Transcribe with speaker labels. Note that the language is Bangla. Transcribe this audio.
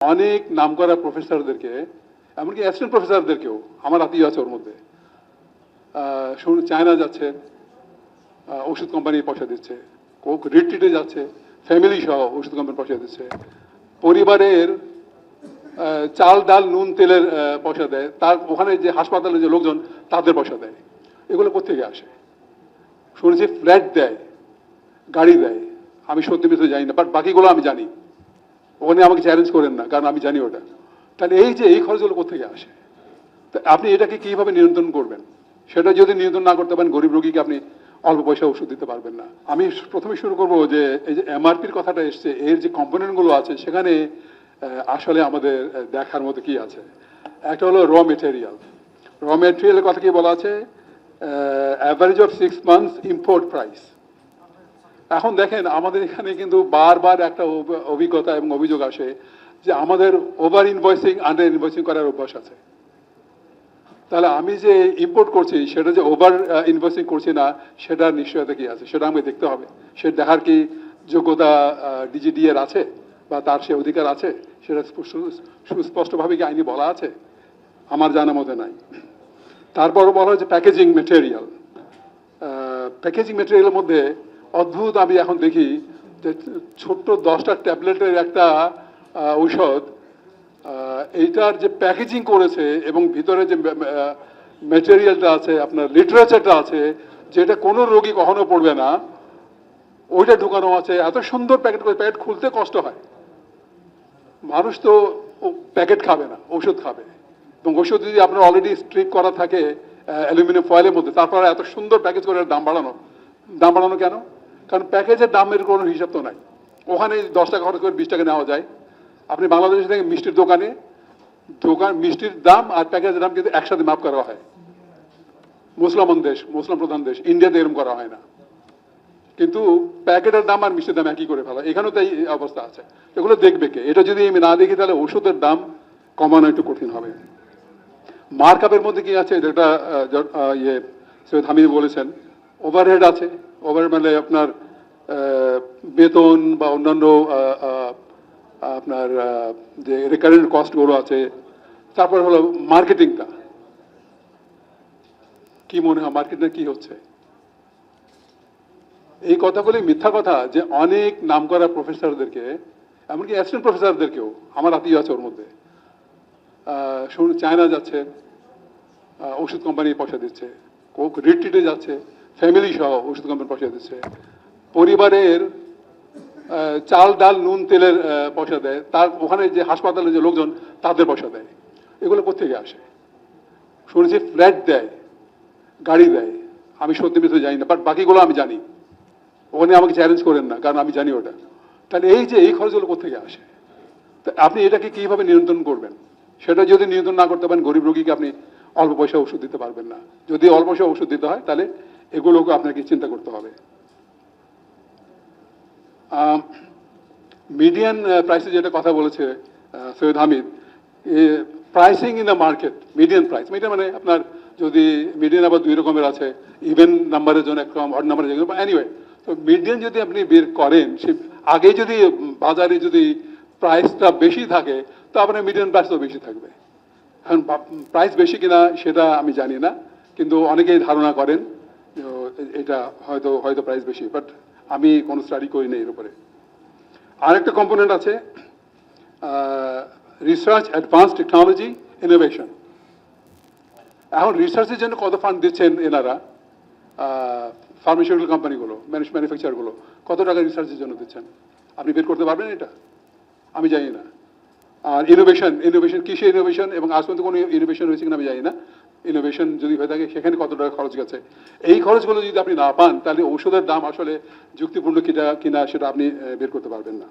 Speaker 1: অনেক নামকরা প্রফেসরদেরকে, এমনকি অ্যাসিস্ট্যান্ট প্রফেসরদেরকেও আমার আত্মীয় আছে ওর মধ্যে, চায়না যাচ্ছে, ওষুধ কোম্পানি পয়সা দিচ্ছে, রিট্রিটে যাচ্ছে, ফ্যামিলি সহ ওষুধ কোম্পানি পয়সা দিচ্ছে, পরিবারের চাল ডাল নুন তেলের পয়সা দেয়, তার ওখানে যে হাসপাতালে যে লোকজন তাদের পয়সা দেয়। এগুলো কোথেকে আসে? শুনেছি ফ্ল্যাট দেয়, গাড়ি দেয়। আমি সত্যি মিথ্যে জানি না, বাট বাকিগুলো আমি জানি। ওখানে আমাকে চ্যালেঞ্জ করেন না, কারণ আমি জানি ওটা। তাহলে এই যে এই খরচগুলো কোথেকে আসে, আপনি এটাকে কিভাবে নিয়ন্ত্রণ করবেন? সেটা যদি নিয়ন্ত্রণ না করতে পারেন, গরিব রোগীকে আপনি অল্প পয়সা ওষুধ দিতে পারবেন না। আমি প্রথমে শুরু করব যে এই যে এমআরপির কথাটা এসছে, এর যে কম্পোনেন্টগুলো আছে সেখানে আসলে আমাদের দেখার মতো কি আছে। একটা হলো র মেটেরিয়াল। র মেটেরিয়ালের কথা কি বলা আছে? Average of 6 months import price. এখন দেখেন আমাদের এখানে কিন্তু বারবার একটা অভিজ্ঞতা এবং অভিযোগ আসে যে আমাদের ওভার ইনভয়েসিং আন্ডার ইনভয়েসিং করার অভ্যাস আছে। তাহলে আমি যে ইম্পোর্ট করছি সেটা যে ওভার ইনভয়েসিং করছি না, সেটার নিশ্চয়তা কি আছে সেটা আমাকে দেখতে হবে। সেটা দেখার কি যোগ্যতা ডিজিডি এর আছে, বা তার সে অধিকার আছে? সেটা সুস্পষ্টভাবে কি আইনি বলা আছে? আমার জানা মতে নাই। তারপরও বলা হয়েছে প্যাকেজিং মেটেরিয়াল। প্যাকেজিং মেটেরিয়ালের মধ্যে অদ্ভুত আমি এখন দেখি যে ছোট্ট 10টা ট্যাবলেটের একটা ঔষধ, এইটার যে প্যাকেজিং করেছে এবং ভিতরে যে ম্যাটেরিয়ালটা আছে, আপনার লিটারেচারটা আছে, যেটা কোনো রোগী কখনো পড়বে না, ওইটা ঢুকানো আছে। এত সুন্দর প্যাকেট করে, প্যাকেট খুলতে কষ্ট হয়। মানুষ তো প্যাকেট খাবে না, ওষুধ খাবে। এবং ওষুধ যদি আপনার অলরেডি স্ট্রিপ করা থাকে অ্যালুমিনিয়াম ফয়েলের মধ্যে, তারপরে এত সুন্দর প্যাকেজ করে দাম বাড়ানো কেন? কারণ প্যাকেজের দামের কোনো হিসাব তো নাই। ওখানে 10 টাকা খরচ করে 20 টাকা নেওয়া যায়। আপনি বাংলাদেশে থেকে মিষ্টির দোকানে মিষ্টির দাম আর প্যাকেজের দাম কিন্তু একসাথে মাপ করা হয়। মুসলমান প্রধান দেশ ইন্ডিয়াতে এরকম করা হয় না, কিন্তু প্যাকেটের দাম আর মিষ্টির দাম একই করে ফেলা। এখানেও তাই অবস্থা আছে। এগুলো দেখবে কে? এটা যদি আমি না দেখি তাহলে ওষুধের দাম কমানো একটু কঠিন হবে। মার্কআপের মধ্যে কি আছে? যেটা সৈয়দ হামিদ বলেছেন, ওভারহেড আছে। ওভারহেড মানে আপনার বেতন বা অন্যান্য আপনার যে রেকারেন্ট কস্টগুলো আছে। তারপর হলো মার্কেটিংটা। কি মনে হয় মার্কেটিংটা কি হচ্ছে? এই কথাগুলি মিথ্যা কথা যে অনেক নামকরা প্রফেসরদেরকে, এমনকি অ্যাসিস্ট্যান্ট প্রফেসরদেরকেও আমার আত্মীয় আছে ওর মধ্যে, চায়না যাচ্ছে, ওষুধ কোম্পানি পয়সা দিচ্ছে, রিট্রিটে যাচ্ছে, ফ্যামিলি সহ ওষুধ কোম্পানি পয়সা দিচ্ছে, পরিবারের চাল ডাল নুন তেলের পয়সা দেয়, তার ওখানে যে হাসপাতালে যে লোকজন তাদের পয়সা দেয়। এগুলো কোথেকে আসে? শুনেছি ফ্ল্যাট দেয়, গাড়ি দেয়। আমি সত্যি মিথ্যে জানি না, বাট বাকিগুলো আমি জানি। ওখানে আমাকে চ্যালেঞ্জ করেন না, কারণ আমি জানি ওটা। তাহলে এই যে এই খরচগুলো কোথেকে আসে, আপনি এটাকে কিভাবে নিয়ন্ত্রণ করবেন? সেটা যদি নিয়ন্ত্রণ না করতে পারেন, গরিব রোগীকে আপনি অল্প পয়সা ওষুধ দিতে পারবেন না। যদি অল্প পয়সা ওষুধ দিতে হয় তাহলে এগুলোকে আপনাকে চিন্তা করতে হবে। মিডিয়ান প্রাইসে যেটা কথা বলেছে Syed Hamid, pricing in the market, median price. Median মানে আপনার যদি মিডিয়ান আবার 2 রকমের আছে, ইভেন নাম্বারের জন্য একরকম, অড নাম্বারের জন্য, এনিওয়ে। তো মিডিয়ান যদি আপনি বের করেন, সে আগে যদি বাজারে যদি প্রাইসটা বেশি থাকে, তো আপনার মিডিয়ান প্রাইসও বেশি থাকবে। এখন প্রাইস বেশি কিনা সেটা আমি জানি না, কিন্তু অনেকেই ধারণা করেন এটা হয়তো প্রাইস বেশি, বাট আমি কোনো স্টাডি করি না এর উপরে। আরেকটা কম্পোনেন্ট আছে রিসার্চ, অ্যাডভান্স টেকনোলজি, ইনোভেশন। এখন রিসার্চের জন্য কত ফান্ড দিচ্ছেন এনারা? ফার্মাসিউটিক্যাল কোম্পানিগুলো, ম্যানুফ্যাকচারগুলো কত টাকা রিসার্চের জন্য দিচ্ছেন? আপনি বের করতে পারবেন এটা? আমি জানি না। আর ইনোভেশন কিসে ইনোভেশন, এবং আজ পর্যন্ত কোনো ইনোভেশন হয়েছে কিনা আমি জানি না। ইনোভেশন যদি হয়ে থাকে সেখানে কত টাকা খরচ গেছে, এই খরচগুলো যদি আপনি না পান তাহলে ঔষধের দাম আসলে যুক্তিপূর্ণ কিনা সেটা আপনি বের করতে পারবেন না।